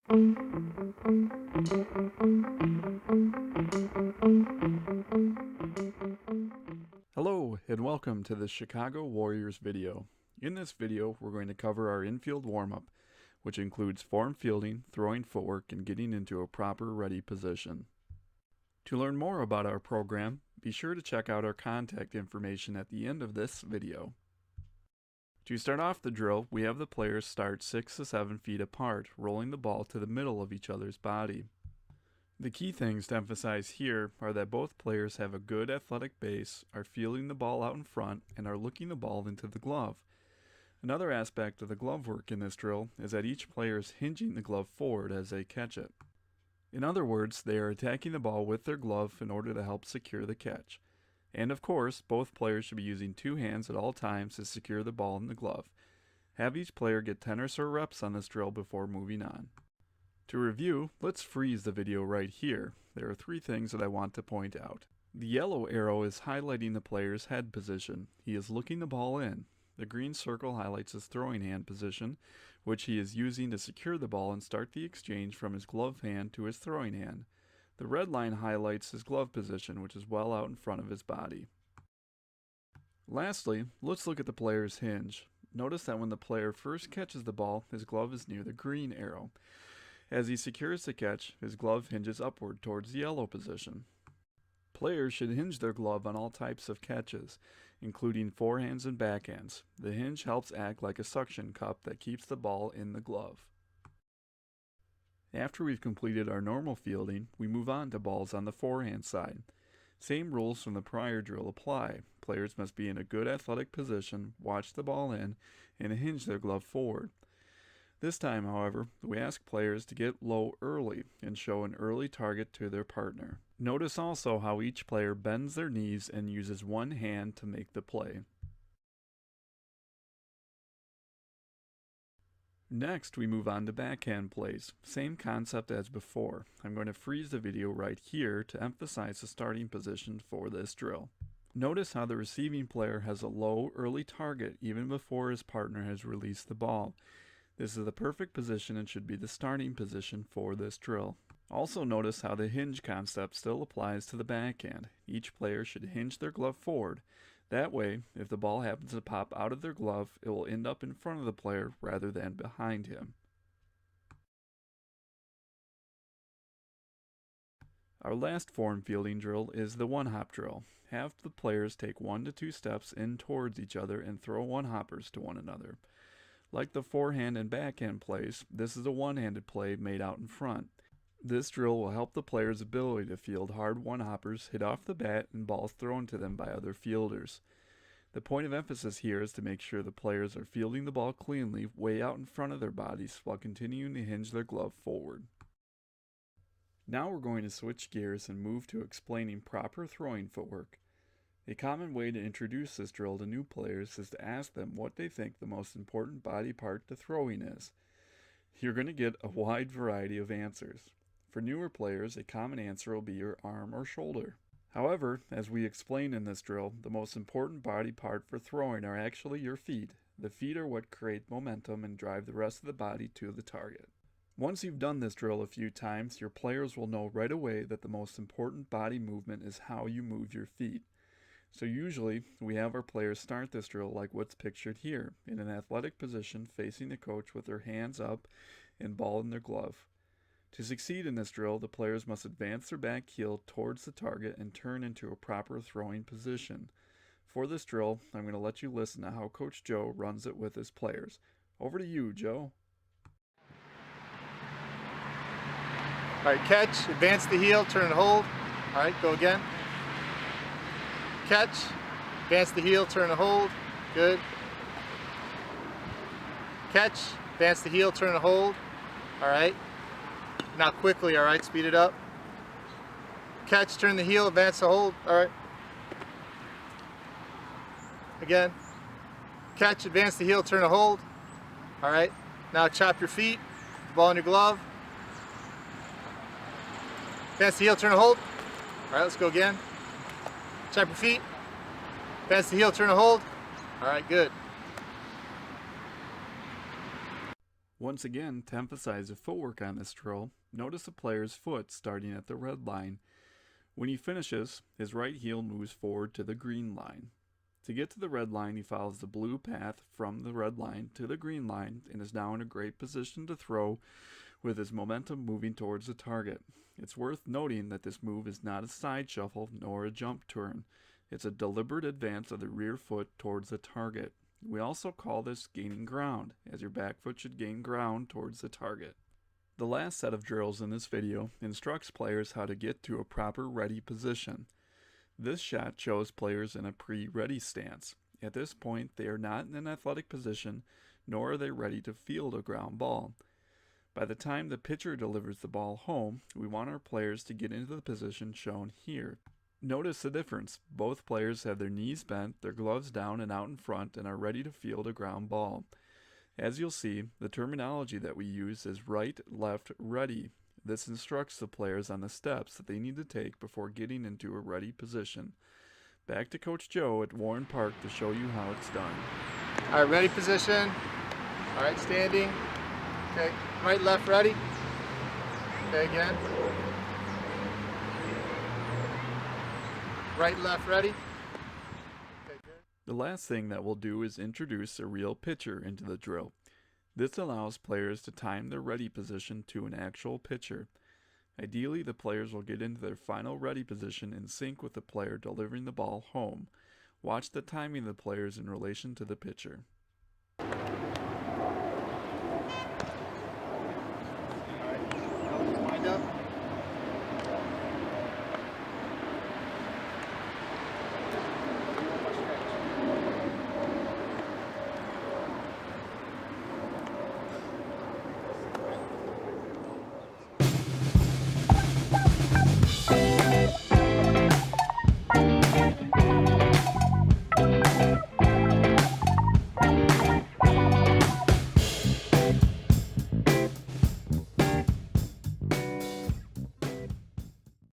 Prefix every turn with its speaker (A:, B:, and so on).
A: Hello and welcome to the Chicago Warriors video. In this video, we're going to cover our infield warm-up, which includes form fielding, throwing footwork, and getting into a proper ready position. To learn more about our program, be sure to check out our contact information at the end of this video. To start off the drill, we have the players start 6 to 7 feet apart, rolling the ball to the middle of each other's body. The key things to emphasize here are that both players have a good athletic base, are fielding the ball out in front, and are looking the ball into the glove. Another aspect of the glove work in this drill is that each player is hinging the glove forward as they catch it. In other words, they are attacking the ball with their glove in order to help secure the catch. And of course, both players should be using 2 hands at all times to secure the ball in the glove. Have each player get 10 or so reps on this drill before moving on. To review, let's freeze the video right here. There are 3 things that I want to point out. The yellow arrow is highlighting the player's head position. He is looking the ball in. The green circle highlights his throwing hand position, which he is using to secure the ball and start the exchange from his glove hand to his throwing hand. The red line highlights his glove position, which is well out in front of his body. Lastly, let's look at the player's hinge. Notice that when the player first catches the ball, his glove is near the green arrow. As he secures the catch, his glove hinges upward towards the yellow position. Players should hinge their glove on all types of catches, including forehands and backhands. The hinge helps act like a suction cup that keeps the ball in the glove. After we've completed our normal fielding, we move on to balls on the forehand side. Same rules from the prior drill apply. Players must be in a good athletic position, watch the ball in, and hinge their glove forward. This time, however, we ask players to get low early and show an early target to their partner. Notice also how each player bends their knees and uses one hand to make the play. Next, we move on to backhand plays. Same concept as before. I'm going to freeze the video right here to emphasize the starting position for this drill. Notice how the receiving player has a low early target even before his partner has released the ball. This is the perfect position and should be the starting position for this drill. Also notice how the hinge concept still applies to the backhand. Each player should hinge their glove forward. That way, if the ball happens to pop out of their glove, it will end up in front of the player rather than behind him. Our last form fielding drill is the one-hop drill. Have the players take 1 to 2 steps in towards each other and throw one-hoppers to one another. Like the forehand and backhand plays, this is a one-handed play made out in front. This drill will help the player's ability to field hard one-hoppers hit off the bat and balls thrown to them by other fielders. The point of emphasis here is to make sure the players are fielding the ball cleanly way out in front of their bodies while continuing to hinge their glove forward. Now we're going to switch gears and move to explaining proper throwing footwork. A common way to introduce this drill to new players is to ask them what they think the most important body part to throwing is. You're going to get a wide variety of answers. For newer players, a common answer will be your arm or shoulder. However, as we explain in this drill, the most important body part for throwing are actually your feet. The feet are what create momentum and drive the rest of the body to the target. Once you've done this drill a few times, your players will know right away that the most important body movement is how you move your feet. So usually, we have our players start this drill like what's pictured here, in an athletic position facing the coach with their hands up and ball in their glove. To succeed in this drill, the players must advance their back heel towards the target and turn into a proper throwing position. For this drill, I'm going to let you listen to how Coach Joe runs it with his players. Over to you, Joe.
B: All right, catch, advance the heel, turn and hold. All right, go again. Catch, advance the heel, turn and hold. Good. Catch, advance the heel, turn and hold. All right. Now quickly, all right, speed it up. Catch, turn the heel, advance the hold. All right. Again. Catch, advance the heel, turn and hold. All right. Now chop your feet, ball in your glove. Advance the heel, turn and hold. All right, let's go again. Chop your feet. Advance the heel, turn and hold. All right, good.
A: Once again, to emphasize the footwork on this drill, notice the player's foot starting at the red line. When he finishes, his right heel moves forward to the green line. To get to the red line, he follows the blue path from the red line to the green line and is now in a great position to throw with his momentum moving towards the target. It's worth noting that this move is not a side shuffle nor a jump turn. It's a deliberate advance of the rear foot towards the target. We also call this gaining ground, as your back foot should gain ground towards the target. The last set of drills in this video instructs players how to get to a proper ready position. This shot shows players in a pre-ready stance. At this point, they are not in an athletic position, nor are they ready to field a ground ball. By the time the pitcher delivers the ball home, we want our players to get into the position shown here. Notice the difference. Both players have their knees bent, their gloves down and out in front, and are ready to field a ground ball. As you'll see, the terminology that we use is right, left, ready. This instructs the players on the steps that they need to take before getting into a ready position. Back to Coach Joe at Warren Park to show you how it's done.
B: All right, ready position. All right, standing. Okay, right, left, ready. Okay, again. Right, left, ready. Okay, good.
A: The last thing that we'll do is introduce a real pitcher into the drill. This allows players to time their ready position to an actual pitcher. Ideally, the players will get into their final ready position in sync with the player delivering the ball home. Watch the timing of the players in relation to the pitcher.